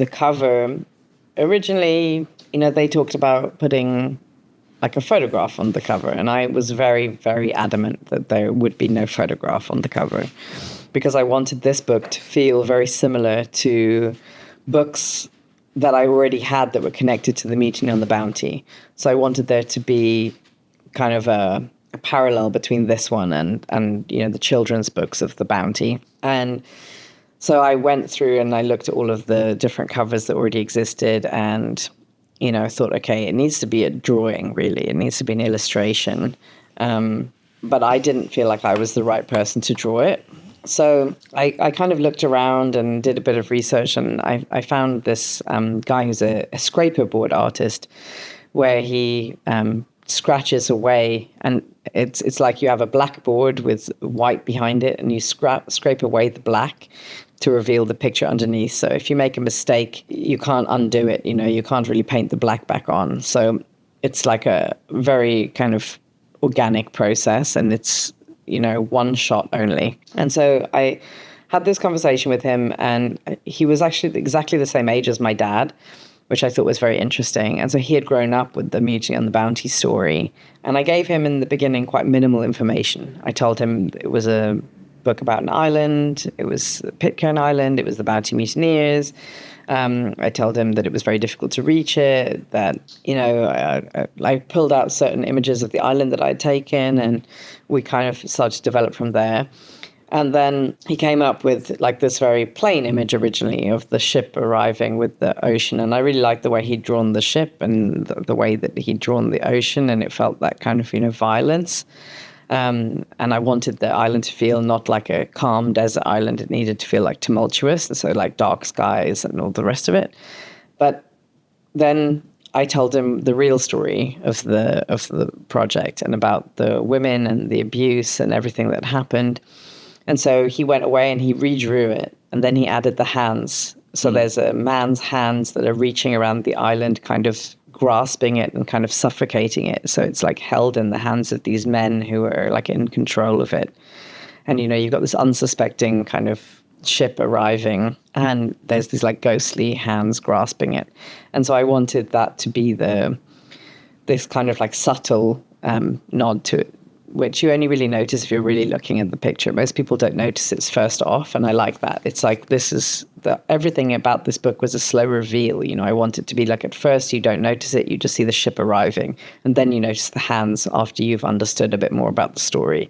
the cover, originally, they talked about putting like a photograph on the cover. And I was very, very adamant that there would be no photograph on the cover because I wanted this book to feel very similar to books that I already had that were connected to the Mutiny on the Bounty. So I wanted there to be kind of a parallel between this one and the children's books of the Bounty. And so I went through and I looked at all of the different covers that already existed and, thought, okay, it needs to be a drawing, really. It needs to be an illustration. But I didn't feel like I was the right person to draw it. So I kind of looked around and did a bit of research, and I found this guy who's a scraper board artist where he scratches away, and it's like you have a blackboard with white behind it, and you scrape away the black to reveal the picture underneath. So if you make a mistake, you can't undo it. You can't really paint the black back on. So it's like a very kind of organic process, and it's one shot only. And so I had this conversation with him, and he was actually exactly the same age as my dad, which I thought was very interesting. And so he had grown up with the Mutiny on the Bounty story. And I gave him in the beginning quite minimal information. I told him it was a book about an island. It was Pitcairn Island. It was the Bounty Mutineers. I told him that it was very difficult to reach it, that, I pulled out certain images of the island that I had taken, and we kind of started to develop from there. And then he came up with like this very plain image originally of the ship arriving with the ocean. And I really liked the way he'd drawn the ship and the way that he'd drawn the ocean, and it felt that kind of, violence. And I wanted the island to feel not like a calm desert island. It needed to feel like tumultuous, and so like dark skies and all the rest of it. But then I told him the real story of the project and about the women and the abuse and everything that happened. And so he went away and he redrew it, and then he added the hands. So there's a man's hands that are reaching around the island, kind of grasping it and kind of suffocating it. So it's like held in the hands of these men who are like in control of it. And, you've got this unsuspecting kind of ship arriving, and there's these like ghostly hands grasping it. And so I wanted that to be this kind of like subtle nod to it, which you only really notice if you're really looking at the picture. Most people don't notice it's first off, and I like that. It's like everything about this book was a slow reveal. I want it to be like at first you don't notice it, you just see the ship arriving, and then you notice the hands after you've understood a bit more about the story.